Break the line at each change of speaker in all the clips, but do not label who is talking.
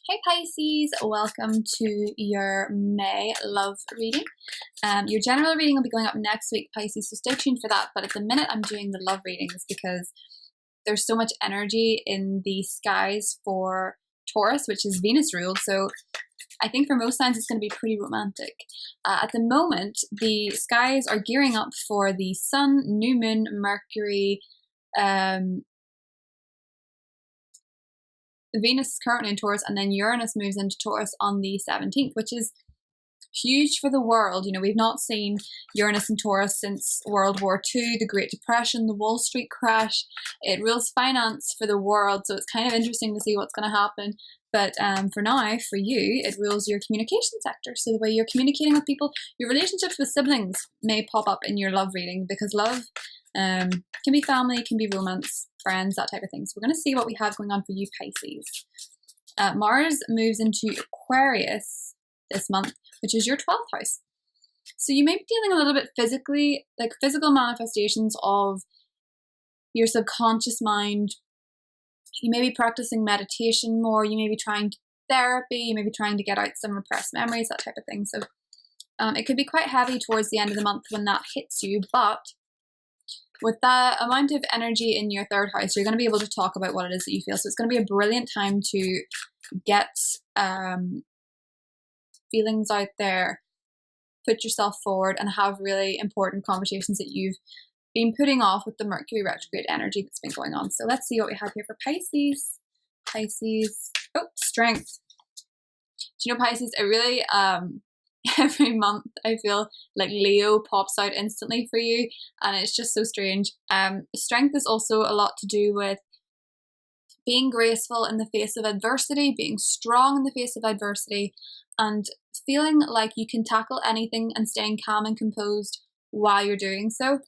Hey Pisces, welcome to your May love reading. Your general reading will be going up next week, Pisces, so stay tuned for that. But at the minute, I'm doing the love readings because there's so much energy in the skies for Taurus, which is Venus ruled. So I think for most signs, it's going to be pretty romantic. At the moment, the skies are gearing up for the Sun, New Moon, Mercury, Venus is currently in Taurus, and then Uranus moves into Taurus on the 17th, which is huge for the world. You know, we've not seen Uranus and Taurus since World War II, the Great Depression, the Wall Street crash. It rules finance for the world, so it's kind of interesting to see what's going to happen. But for now, for you, it rules your communication sector. So the way you're communicating with people, your relationships with siblings may pop up in your love reading, because love can be family, can be romance, friends, that type of thing. So we're going to see what we have going on for you, Pisces. Mars moves into Aquarius this month, which is your 12th house. So you may be dealing a little bit physically, like physical manifestations of your subconscious mind. You may be practicing meditation more. You may be trying therapy. You may be trying to get out some repressed memories, that type of thing. So it could be quite heavy towards the end of the month when that hits you, but with that amount of energy in your third house, you're going to be able to talk about what it is that you feel. So it's going to be a brilliant time to get feelings out there, put yourself forward, and have really important conversations that you've been putting off with the Mercury retrograde energy that's been going on. So let's see what we have here for Pisces. Pisces. Oh, strength. Do you know, Pisces, I really, every month I feel like Leo pops out instantly for you, and it's just so strange. Strength is also a lot to do with being graceful in the face of adversity, being strong in the face of adversity, and feeling like you can tackle anything and staying calm and composed while you're doing so.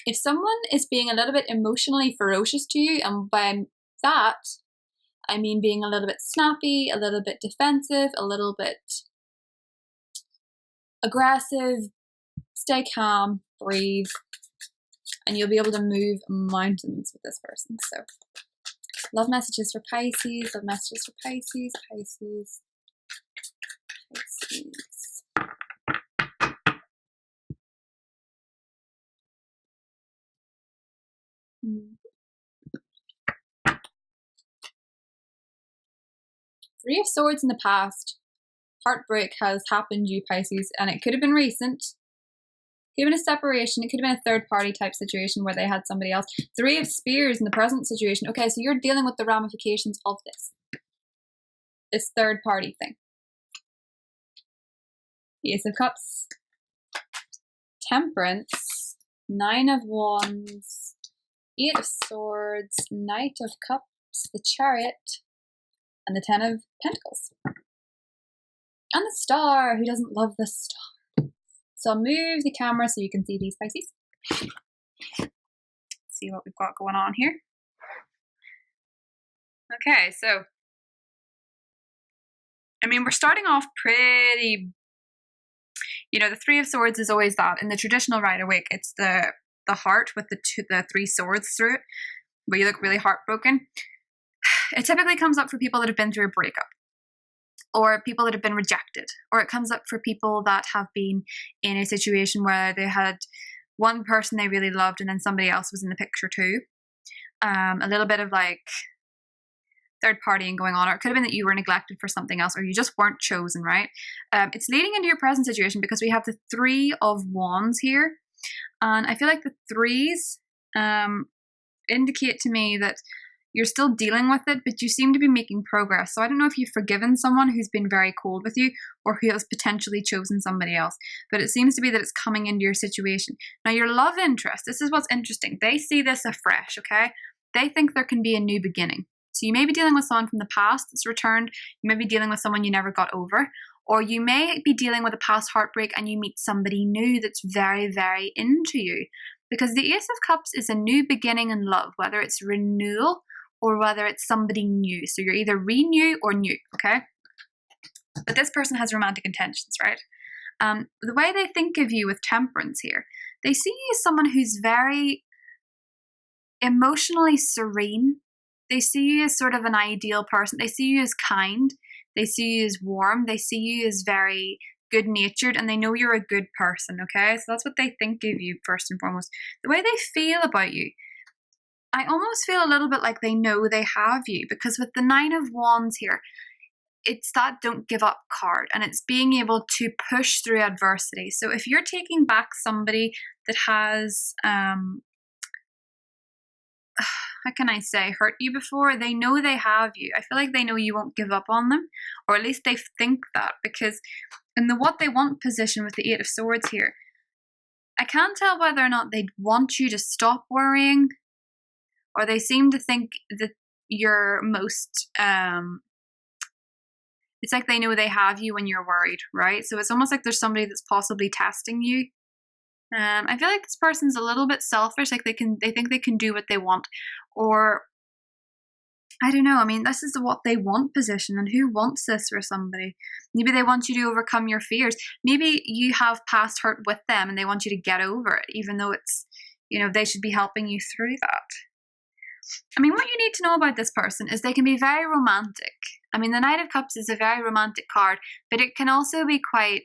If someone is being a little bit emotionally ferocious to you, and by that I mean being a little bit snappy, a little bit defensive, a little bit aggressive, stay calm, breathe, and you'll be able to move mountains with this person. So love messages for Pisces, love messages for Pisces, Pisces, Pisces. Three of Swords in the past. Heartbreak has happened, you Pisces, and it could have been recent. It could have been a separation. It could have been a third party type situation where they had somebody else. Three of Spears in the present situation. Okay, so you're dealing with the ramifications of this third party thing. Ace of Cups, Temperance, Nine of Wands, Eight of Swords, Knight of Cups, the Chariot, and the Ten of Pentacles. And the Star. Who doesn't love the Star? So I'll move the camera so you can see these, Pisces. See what we've got going on here. Okay, so I mean, we're starting off pretty, you know, the Three of Swords is always that. In the traditional Rider-Waite, it's the heart with the three swords through it, where you look really heartbroken. It typically comes up for people that have been through a breakup, or people that have been rejected, or it comes up for people that have been in a situation where they had one person they really loved and then somebody else was in the picture too. A little bit of like third partying going on, or it could have been that you were neglected for something else, or you just weren't chosen, right? It's leading into your present situation because we have the Three of Wands here, and I feel like the threes indicate to me that you're still dealing with it, but you seem to be making progress. So I don't know if you've forgiven someone who's been very cold with you, or who has potentially chosen somebody else, but it seems to be that it's coming into your situation. Now, your love interest, this is what's interesting. They see this afresh, okay? They think there can be a new beginning. So you may be dealing with someone from the past that's returned. You may be dealing with someone you never got over, or you may be dealing with a past heartbreak and you meet somebody new that's very, very into you. Because the Ace of Cups is a new beginning in love, whether it's renewal or whether it's somebody new. So you're either renew or new, okay? But this person has romantic intentions, right? The way they think of you with Temperance here, they see you as someone who's very emotionally serene, they see you as sort of an ideal person. They see you as kind. They see you as warm. They see you as very good-natured, and they know you're a good person, okay? So that's what they think of you first and foremost. The way they feel about you, I almost feel a little bit like they know they have you, because with the Nine of Wands here, it's that don't give up card, and it's being able to push through adversity. So if you're taking back somebody that has, how can I say, hurt you before, they know they have you. I feel like they know you won't give up on them, or at least they think that, because in the what they want position with the Eight of Swords here, I can't tell whether or not they want you to stop worrying, or they seem to think that you're most, it's like they know they have you when you're worried, right? So it's almost like there's somebody that's possibly testing you. I feel like this person's a little bit selfish, like they think they can do what they want, or I don't know. I mean, this is the what they want position, and who wants this for somebody? Maybe they want you to overcome your fears. Maybe you have past hurt with them and they want you to get over it, even though it's, they should be helping you through that. I mean, what you need to know about this person is they can be very romantic. I mean, the Knight of Cups is a very romantic card, but it can also be quite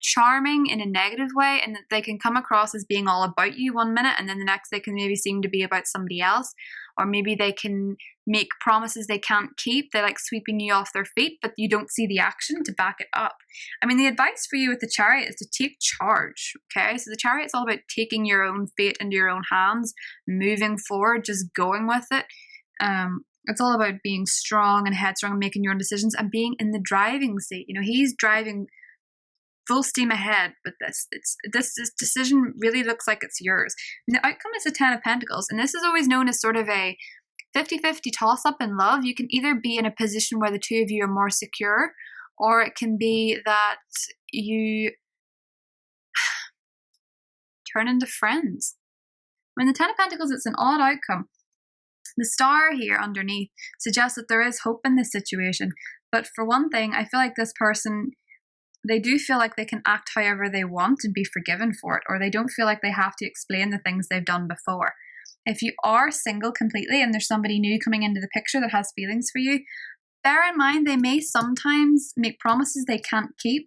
charming in a negative way, and that they can come across as being all about you one minute, and then the next they can maybe seem to be about somebody else, or maybe they can make promises they can't keep. They like sweeping you off their feet, but you don't see the action to back it up. I mean, the advice for you with the Chariot is to take charge, okay? So the Chariot's all about taking your own fate into your own hands, moving forward, just going with it. It's all about being strong and headstrong and making your own decisions and being in the driving seat. He's driving full steam ahead with this. This decision really looks like it's yours. And the outcome is the Ten of Pentacles, and this is always known as sort of a 50-50 toss-up in love. You can either be in a position where the two of you are more secure, or it can be that you turn into friends. When the Ten of Pentacles, it's an odd outcome. The star here underneath suggests that there is hope in this situation, but for one thing, I feel like this person, they do feel like they can act however they want and be forgiven for it, or they don't feel like they have to explain the things they've done before. If you are single completely and there's somebody new coming into the picture that has feelings for you, bear in mind they may sometimes make promises they can't keep.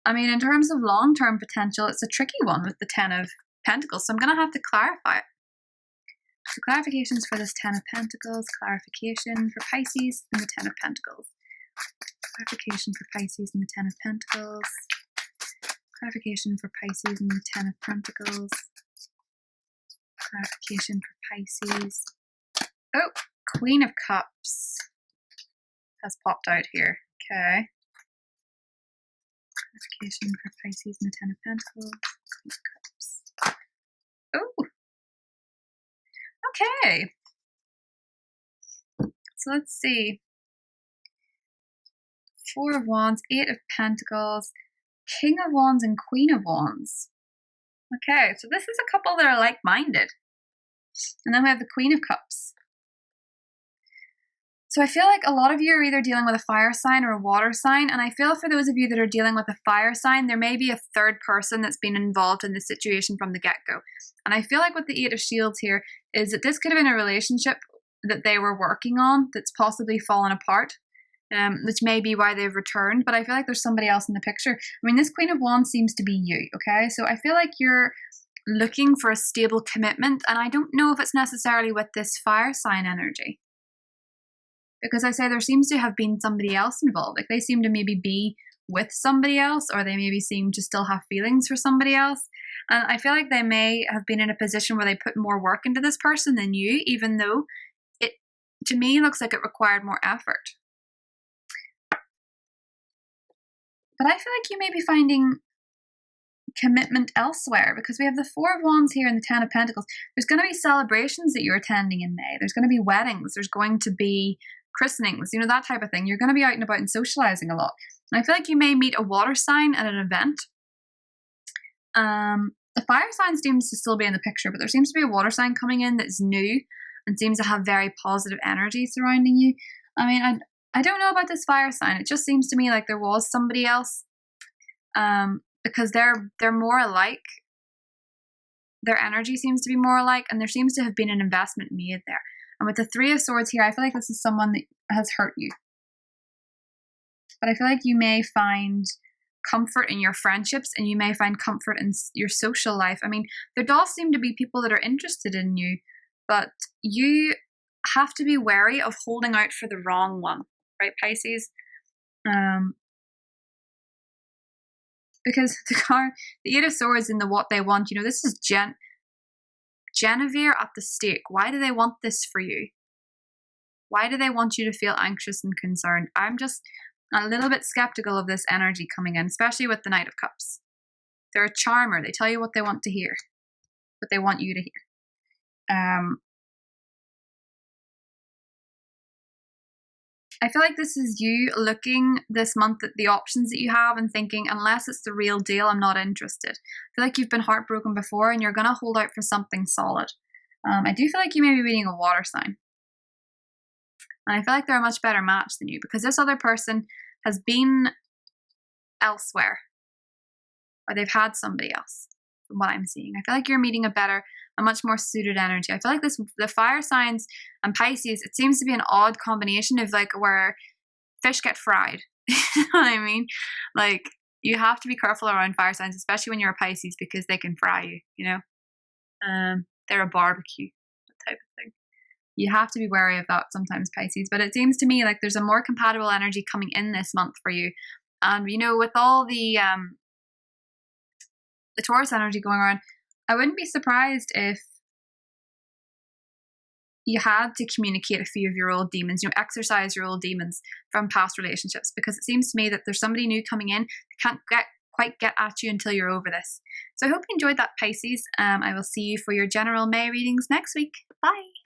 I mean, in terms of long-term potential, it's a tricky one with the Ten of Pentacles, so I'm going to have to clarify it. So clarifications for this Ten of Pentacles, clarification for Pisces and the Ten of Pentacles. Clarification for Pisces and the Ten of Pentacles. Clarification for Pisces and the Ten of Pentacles. Clarification for Pisces. Oh, Queen of Cups has popped out here. Okay. Clarification for Pisces and the Ten of Pentacles. Queen of Cups. Oh. Okay. So let's see. Four of Wands, Eight of Pentacles, King of Wands, and Queen of Wands. Okay, so this is a couple that are like-minded. And then we have the Queen of Cups. So I feel like a lot of you are either dealing with a fire sign or a water sign, and I feel for those of you that are dealing with a fire sign, there may be a third person that's been involved in the situation from the get-go. And I feel like with the Eight of Shields here is that this could have been a relationship that they were working on that's possibly fallen apart. Which may be why they've returned, but I feel like there's somebody else in the picture. I mean, this Queen of Wands seems to be you, okay? So I feel like you're looking for a stable commitment, and I don't know if it's necessarily with this fire sign energy. Because I say there seems to have been somebody else involved. Like they seem to maybe be with somebody else, or they maybe seem to still have feelings for somebody else. And I feel like they may have been in a position where they put more work into this person than you, even though it, to me, looks like it required more effort. But I feel like you may be finding commitment elsewhere, because we have the Four of Wands here and the Ten of Pentacles. There's going to be celebrations that you're attending in May. There's going to be weddings. There's going to be christenings, that type of thing. You're going to be out and about and socializing a lot. And I feel like you may meet a water sign at an event. The fire sign seems to still be in the picture, but there seems to be a water sign coming in that's new and seems to have very positive energy surrounding you. I mean, I don't know about this fire sign. It just seems to me like there was somebody else, because they're more alike their energy seems to be more alike, and there seems to have been an investment made there. And with the Three of Swords here, I feel like this is someone that has hurt you. But I feel like you may find comfort in your friendships, and you may find comfort in your social life. I mean, there does seem to be people that are interested in you, but you have to be wary of holding out for the wrong one, right, Pisces? Because the Eight of Swords in the what they want, you know, this is Genevieve at the stake. Why do they want this for you? Why do they want you to feel anxious and concerned? I'm just a little bit skeptical of this energy coming in, especially with the Knight of Cups. They're a charmer. They tell you what they want to hear, what they want you to hear. I feel like this is you looking this month at the options that you have and thinking, unless it's the real deal, I'm not interested. I feel like you've been heartbroken before and you're going to hold out for something solid. I do feel like you may be reading a water sign. And I feel like they're a much better match than you, because this other person has been elsewhere, or they've had somebody else, from what I'm seeing. I feel like you're meeting a much more suited energy. I feel like the fire signs and Pisces, it seems to be an odd combination of like where fish get fried. You know what I mean? Like, you have to be careful around fire signs, especially when you're a Pisces, because they can fry you, you know? They're a barbecue type of thing. You have to be wary of that sometimes, Pisces. But it seems to me like there's a more compatible energy coming in this month for you. And, you know, with all the Taurus energy going around, I wouldn't be surprised if you had to communicate a few of your old demons, you know, exercise your old demons from past relationships, because it seems to me that there's somebody new coming in that can't quite get at you until you're over this. So I hope you enjoyed that, Pisces. I will see you for your general May readings next week. Bye.